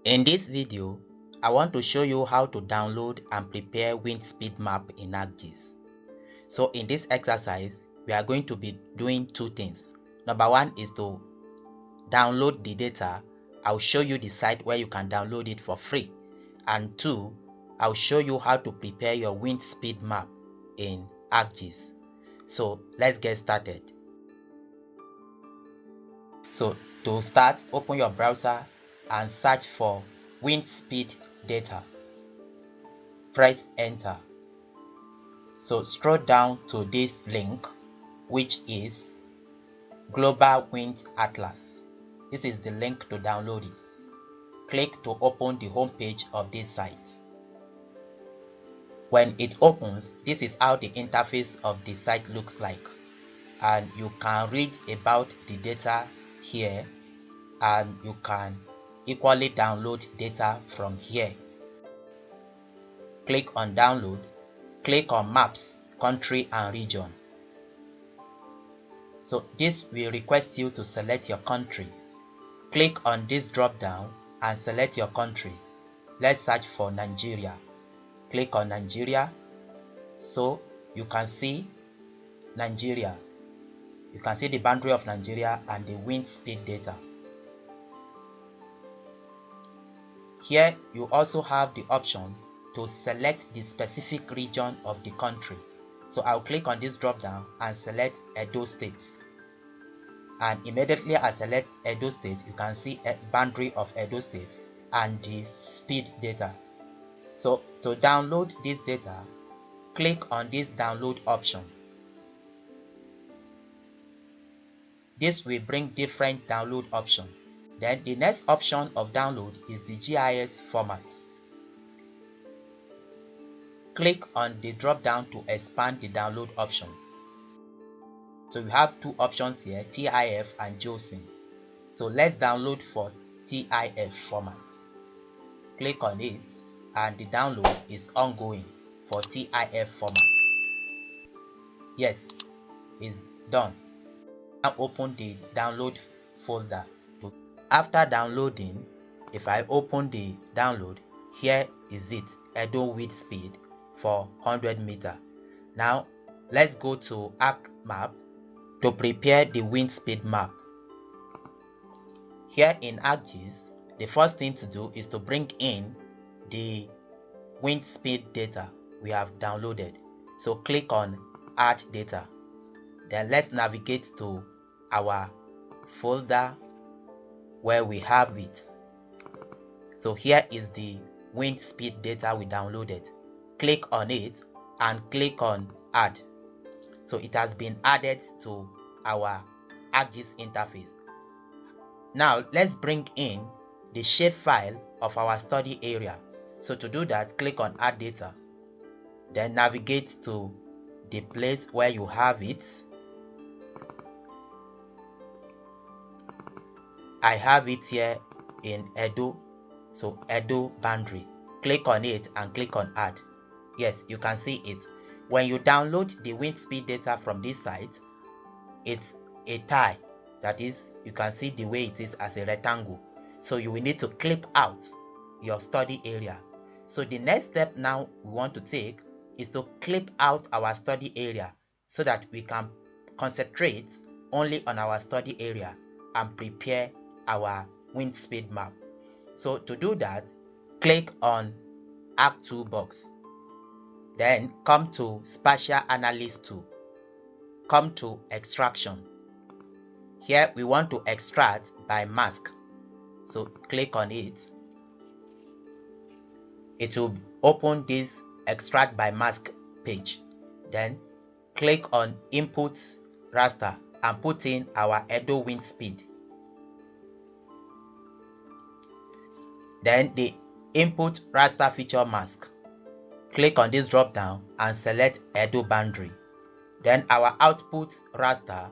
In this video, I want to show you how to download and prepare wind speed map in ArcGIS. So in this exercise, we are going to be doing two things. Number one is to download the data. I'll show you the site where you can download it for free. And two, I'll show you how to prepare your wind speed map in ArcGIS. So let's get started. So to start, open your browser and search for wind speed data. Press enter. So scroll down to this link, which is Global Wind Atlas. This is the link to download it. Click to open the home page of this site. When it opens, this is how the interface of the site looks like, and you can read about the data here, and you can equally download data from here. Click on download, click on maps, country and region. So this will request you to select your country. Click on this drop down and select your country. Let's search for Nigeria. Click on Nigeria. So you can see Nigeria. You can see the boundary of Nigeria and the wind speed data. Here you also have the option to select the specific region of the country. So I'll click on this drop down and select Edo State. And immediately I select Edo State, you can see a boundary of Edo State and the speed data. So to download this data, click on this download option. This will bring different download options. Then the next option of download is the GIS format. Click on the drop down to expand the download options. So we have two options here, TIF and JOSIN. So let's download for TIF format. Click on it and the download is ongoing for TIF format. Yes, it's done. Now open the download folder. After downloading, if I open the download, here is it, Edo wind speed for 100 meter. Now let's go to ArcMap to prepare the wind speed map. Here in ArcGIS, the first thing to do is to bring in the wind speed data we have downloaded. So click on Add Data. Then let's navigate to our folder where we have it. So here is the wind speed data we downloaded. Click on it and click on Add. So it has been added to our ArcGIS interface. Now let's bring in the shapefile of our study area. So to do that, click on Add Data. Then navigate to the place where you have it. I have it here in Edo. So Edo boundary. Click on it and click on Add. Yes, you can see it. When you download the wind speed data from this site, it's a tile. That is, you can see the way it is as a rectangle. So you will need to clip out your study area. So the next step now we want to take is to clip out our study area so that we can concentrate only on our study area and prepare our wind speed map. So to do that, click on Arc Toolbox. Then come to Spatial Analyst tool. Come to Extraction. Here we want to extract by mask. So click on it. It will open this Extract by Mask page. Then click on Input Raster and put in our Edo wind speed. Then the Input Raster Feature Mask. Click on this drop down and select Edo boundary. Then our output raster,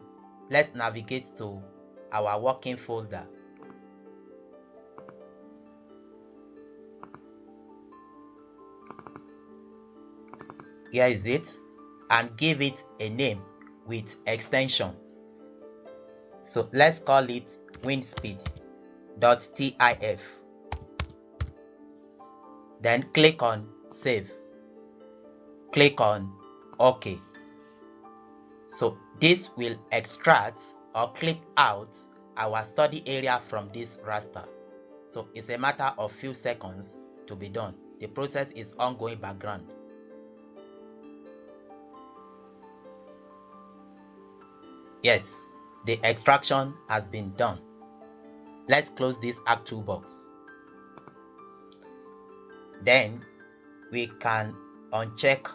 let's navigate to our working folder. Here is it, and give it a name with extension. So let's call it windspeed.tif. Then click on save. Click on OK. So this will extract or clip out our study area from this raster. So it's a matter of few seconds to be done. The process is ongoing background. Yes, the extraction has been done. Let's close this Arc toolbox. Then we can uncheck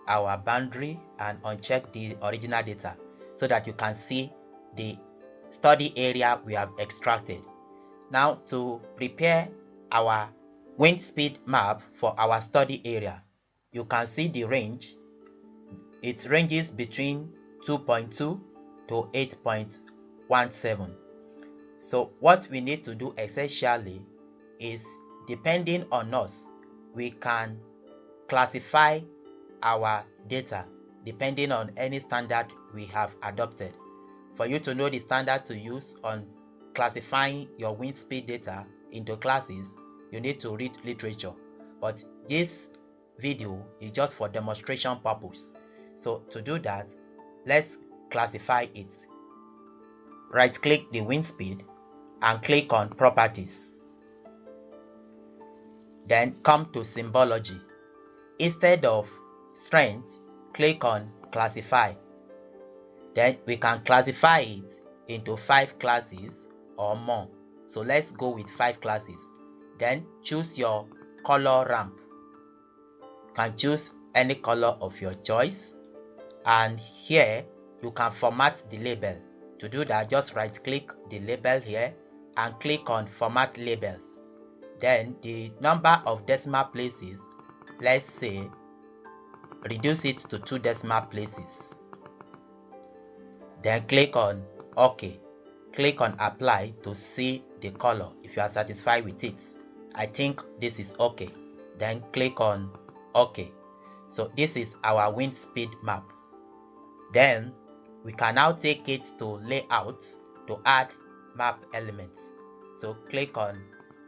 our boundary and uncheck the original data so that you can see the study area we have extracted. Now, to prepare our wind speed map for our study area, you can see the range. It ranges between 2.2 to 8.17. So what we need to do essentially is, depending on us, we can classify our data depending on any standard we have adopted. For you to know the standard to use on classifying your wind speed data into classes, you need to read literature. But this video is just for demonstration purpose. So to do that, let's classify it. Right click the wind speed and click on properties. Then come to symbology. Instead of strength, click on classify. Then we can classify it into 5 classes or more. So let's go with 5 classes. Then choose your color ramp. You can choose any color of your choice. And here you can format the label. To do that, just right click the label here and click on format labels. Then the number of decimal places, let's say reduce it to 2 decimal places. Then click on OK. Click on apply to see the color if you are satisfied with it. I think this is OK. Then click on OK. So this is our wind speed map. Then we can now take it to layout to add map elements. So click on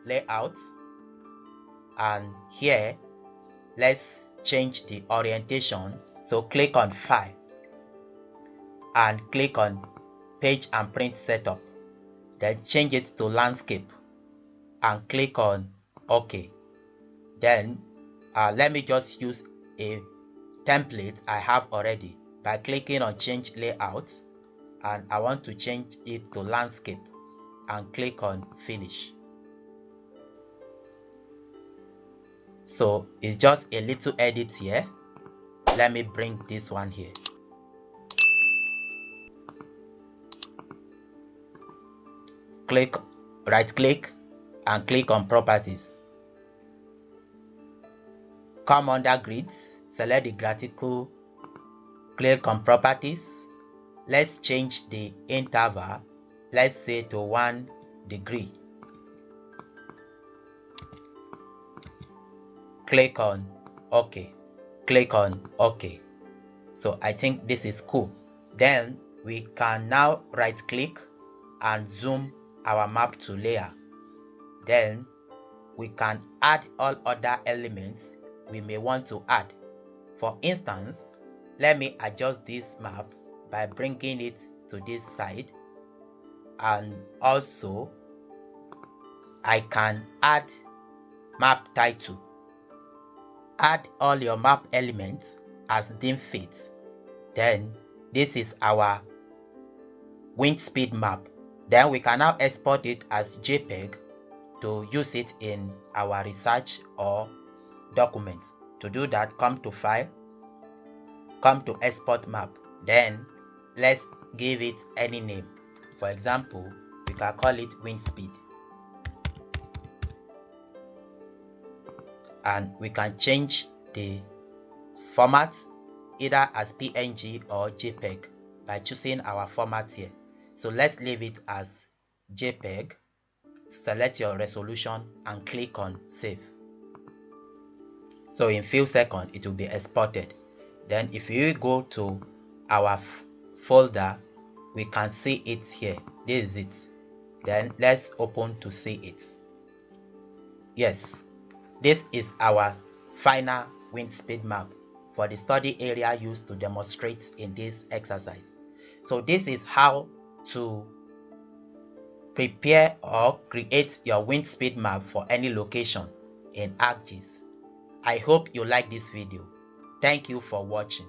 layout, and here let's change the orientation. So click on file and click on page and print setup. Then change it to landscape and click on OK. Then let me just use a template I have already by clicking on change layout, and I want to change it to landscape and click on finish. So it's just a little edit here. Let me bring this one here. Right click and click on properties. Come under grids, select the graticle, click on properties. Let's change the interval, let's say to 1 degree. Click on OK. Click on OK. So I think this is cool. Then we can now right click and zoom our map to layer. Then we can add all other elements we may want to add. For instance, let me adjust this map by bringing it to this side, and also I can add map title. Add all your map elements as deemed fit. Then this is our wind speed map. Then we can now export it as JPEG to use it in our research or documents. To do that, come to file, come to export map. Then let's give it any name. For example, we can call it wind speed. And we can change the format either as PNG or JPEG by choosing our format here. So let's leave it as JPEG. Select your resolution and click on save. So in few seconds it will be exported. Then if you go to our folder, we can see it here. This is it. Then let's open to see it. Yes, This is our final wind speed map for the study area used to demonstrate in this exercise. So this is how to prepare or create your wind speed map for any location in ArcGIS. I hope you like this video. Thank you for watching.